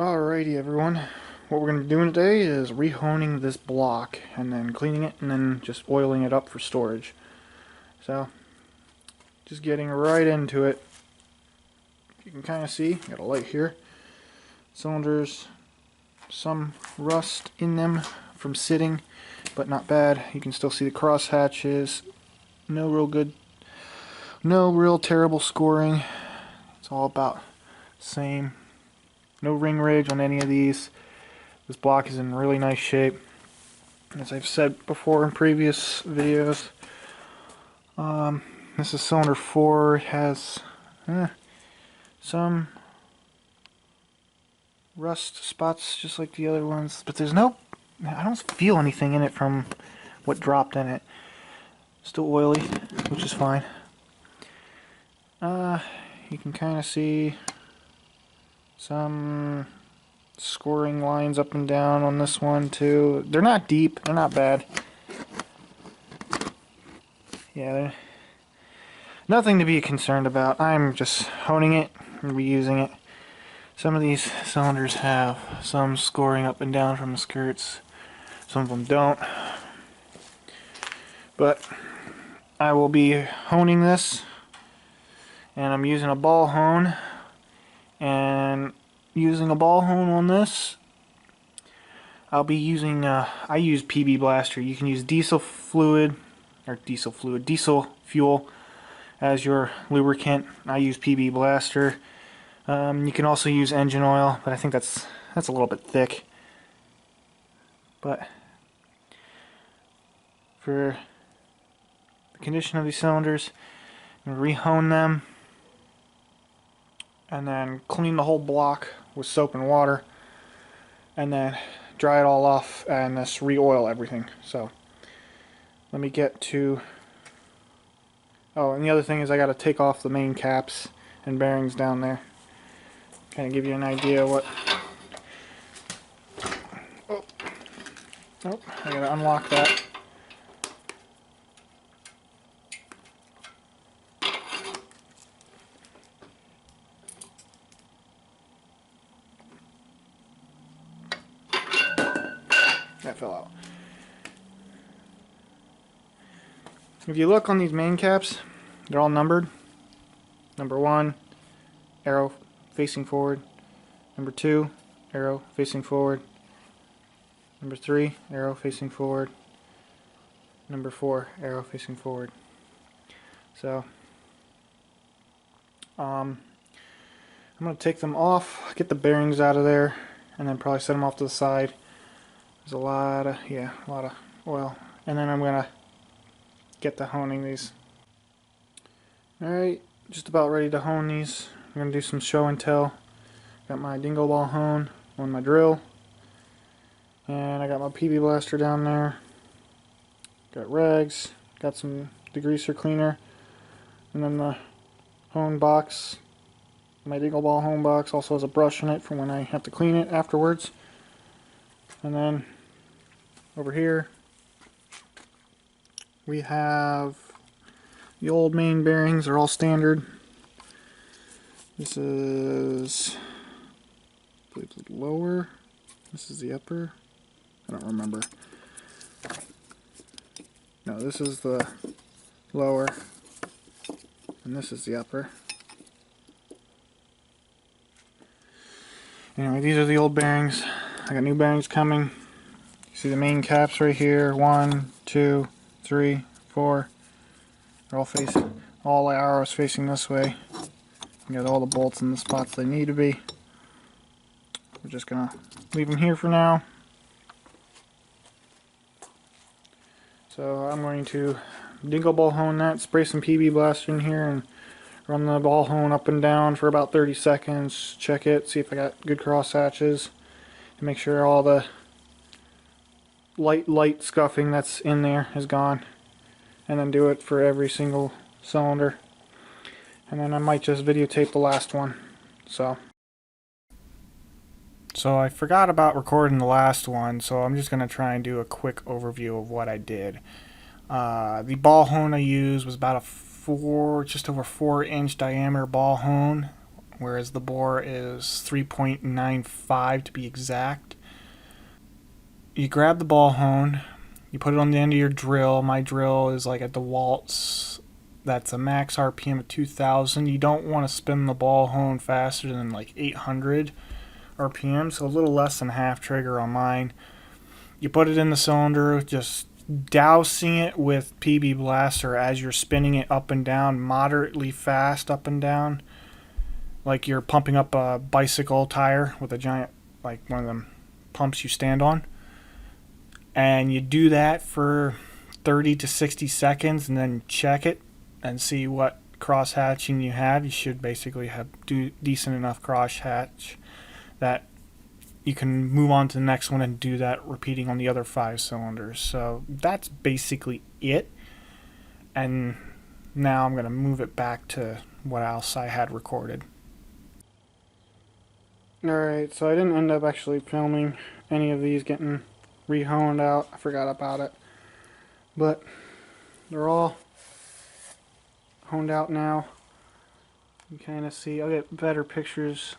Alrighty everyone, what we're going to be doing today is rehoning this block and then cleaning it and then just oiling it up for storage. So, just getting right into it. You can kind of see, got a light here, cylinders, some rust in them from sitting, but not bad. You can still see the cross hatches, no real terrible scoring. It's all about the same. No ring ridge on any of these. This block is in really nice shape. As I've said before in previous videos, this is cylinder 4. It has some rust spots just like the other ones, but I don't feel anything in it from what dropped in it. Still oily, which is fine. You can kind of see some scoring lines up and down on this one too. They're not deep, they're not bad. Yeah, they're nothing to be concerned about. I'm just honing it and reusing it. Some of these cylinders have some scoring up and down from the skirts. Some of them don't. But I will be honing this, and I'm using a ball hone. And using a ball hone on this, I'll be using, I use PB Blaster. You can use diesel fuel as your lubricant. I use PB Blaster. You can also use engine oil, but I think that's a little bit thick. But for the condition of these cylinders, I'm going to rehone them and then clean the whole block with soap and water and then dry it all off and just re-oil everything. So let me get to, oh, and the other thing is I got to take off the main caps and bearings down there. Kind of give you an idea what, oh, I got to unlock that. That fell out. If you look on these main caps, they're all numbered. Number 1, arrow facing forward. Number 2, arrow facing forward. Number 3, arrow facing forward. Number 4, arrow facing forward. So, I'm going to take them off, get the bearings out of there, and then probably set them off to the side. There's a lot of oil. And then I'm going to get to honing these. Alright, just about ready to hone these. I'm going to do some show and tell. Got my dingo ball hone on my drill. And I got my PB Blaster down there. Got rags. Got some degreaser cleaner. And then the hone box. My dingo ball hone box also has a brush in it for when I have to clean it afterwards. And then over here we have the old main bearings. Are all standard. This is, I believe, the lower. This is the upper. I don't remember. No, this is the lower, and this is the upper. Anyway, these are the old bearings. I got new bearings coming. You see the main caps right here. 1, 2, 3, 4. They're all facing, all the arrows facing this way. You got all the bolts in the spots they need to be. We're just gonna leave them here for now. So I'm going to dingo ball hone that, spray some PB Blaster in here, and run the ball hone up and down for about 30 seconds. Check it, see if I got good cross hatches. Make sure all the light scuffing that's in there is gone, and then do it for every single cylinder, and then I might just videotape the last one. So I forgot about recording the last one, so I'm just going to try and do a quick overview of what I did. The ball hone I used was about a just over 4-inch diameter ball hone whereas the bore is 3.95 to be exact. You grab the ball hone, you put it on the end of your drill. My drill is like at DeWalt's. That's a max RPM of 2,000. You don't want to spin the ball hone faster than like 800 RPM, so a little less than half trigger on mine. You put it in the cylinder, just dousing it with PB Blaster as you're spinning it up and down, moderately fast up and down, like you're pumping up a bicycle tire with a giant, like one of them pumps you stand on. And you do that for 30 to 60 seconds and then check it and see what cross hatching you have. You should basically have decent enough cross hatch that you can move on to the next one and do that repeating on the other 5 cylinders. So that's basically it. And now I'm going to move it back to what else I had recorded. Alright, so I didn't end up actually filming any of these getting re-honed out. I forgot about it. But they're all honed out now. You can kind of see, I'll get better pictures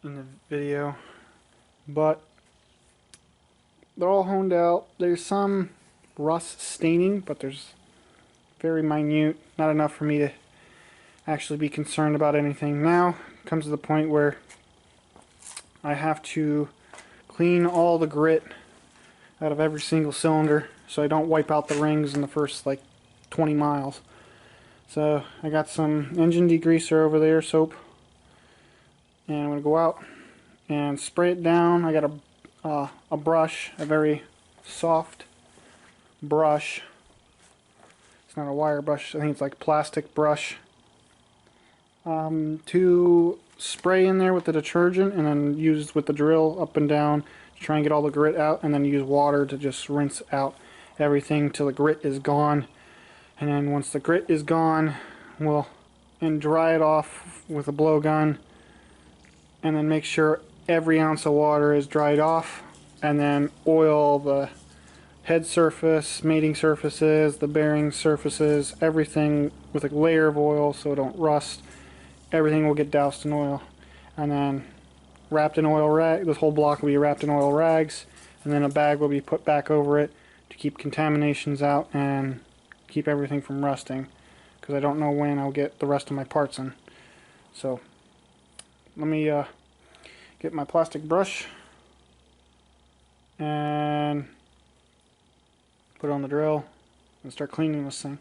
in the video, but they're all honed out. There's some rust staining, but there's very minute, not enough for me to actually be concerned about anything. Now comes to the point where I have to clean all the grit out of every single cylinder so I don't wipe out the rings in the first like 20 miles. So I got some engine degreaser over there, soap, and I'm going to go out and spray it down. I got a brush, a very soft brush. It's not a wire brush, I think it's like plastic brush. To spray in there with the detergent and then use with the drill up and down to try and get all the grit out, and then use water to just rinse out everything till the grit is gone. And then once the grit is gone, and dry it off with a blowgun, and then make sure every ounce of water is dried off, and then oil the head surface, mating surfaces, the bearing surfaces, everything with a layer of oil so it don't rust. Everything will get doused in oil, and then wrapped in oil rag. This whole block will be wrapped in oil rags, and then a bag will be put back over it to keep contaminations out and keep everything from rusting, because I don't know when I'll get the rest of my parts in. So let me get my plastic brush and put it on the drill and start cleaning this thing.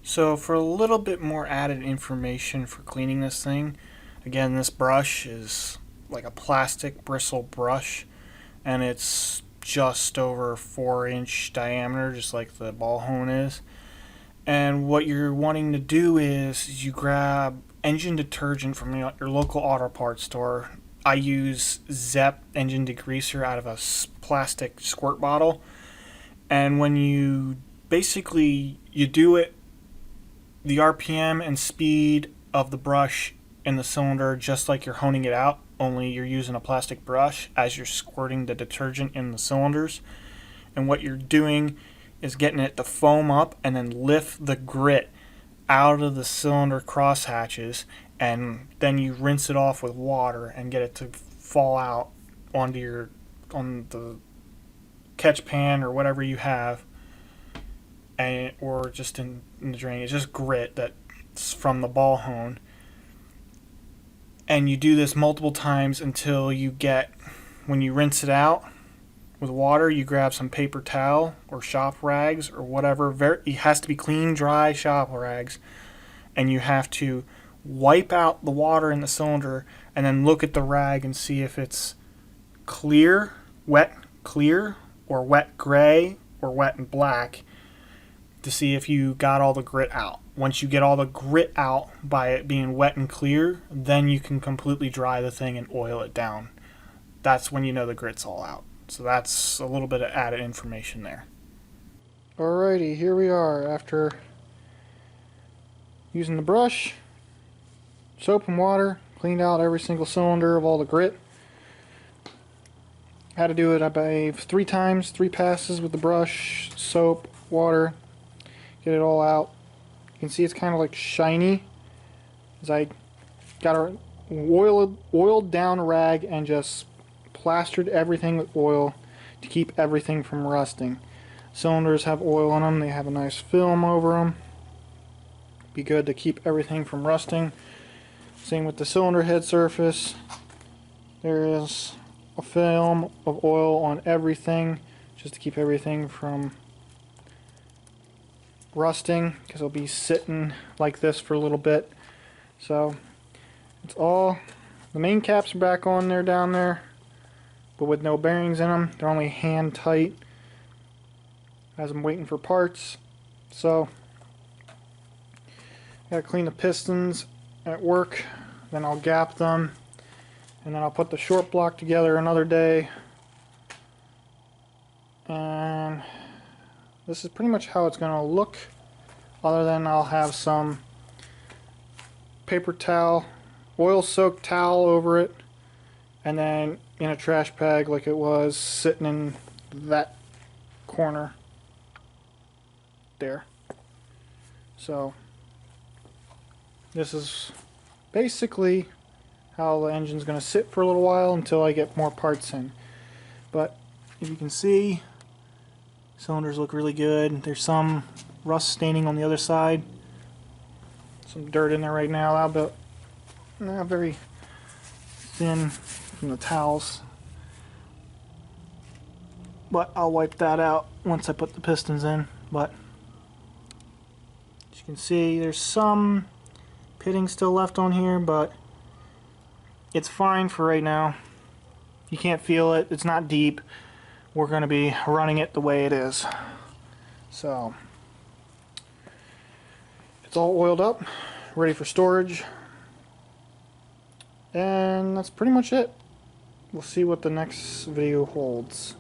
So for a little bit more added information for cleaning this thing, again, this brush is like a plastic bristle brush, and it's just over 4-inch diameter, just like the ball hone is. And what you're wanting to do is you grab engine detergent from your local auto parts store. I use Zepp engine degreaser out of a plastic squirt bottle, and when you basically you do it, the RPM and speed of the brush in the cylinder just like you're honing it out, only you're using a plastic brush as you're squirting the detergent in the cylinders. And what you're doing is getting it to foam up and then lift the grit out of the cylinder cross hatches, and then you rinse it off with water and get it to fall out on the catch pan or whatever you have, and or just in the drain. It's just grit that's from the ball hone. And you do this multiple times until you get, when you rinse it out with water, you grab some paper towel or shop rags or whatever. It has to be clean, dry shop rags. And you have to wipe out the water in the cylinder and then look at the rag and see if it's clear, wet clear, or wet gray, or wet and black, to see if you got all the grit out. Once you get all the grit out by it being wet and clear, then you can completely dry the thing and oil it down. That's when you know the grit's all out. So that's a little bit of added information there. Alrighty, here we are after using the brush, soap and water, cleaned out every single cylinder of all the grit. Had to do it, I believe, 3 times, 3 passes with the brush, soap, water, get it all out. You can see it's kind of like shiny, as I got a oiled down rag and just plastered everything with oil to keep everything from rusting. Cylinders have oil on them, they have a nice film over them. Be good to keep everything from rusting. Same with the cylinder head surface. There is a film of oil on everything just to keep everything from rusting, because it'll be sitting like this for a little bit. So it's all, the main caps are back on there down there, but with no bearings in them. They're only hand tight as I'm waiting for parts. So gotta clean the pistons at work, then I'll gap them, and then I'll put the short block together another day. And this is pretty much how it's gonna look, other than I'll have some paper towel, oil soaked towel over it, and then in a trash bag like it was sitting in that corner there. So this is basically how the engine's going to sit for a little while until I get more parts in. But if you can see, cylinders look really good. There's some rust staining on the other side, some dirt in there right now, but not very thin from the towels, but I'll wipe that out once I put the pistons in. But as you can see, there's some pitting still left on here, but it's fine for right now. You can't feel it, it's not deep. We're going to be running it the way it is. So it's all oiled up, ready for storage, and that's pretty much it. We'll see what the next video holds.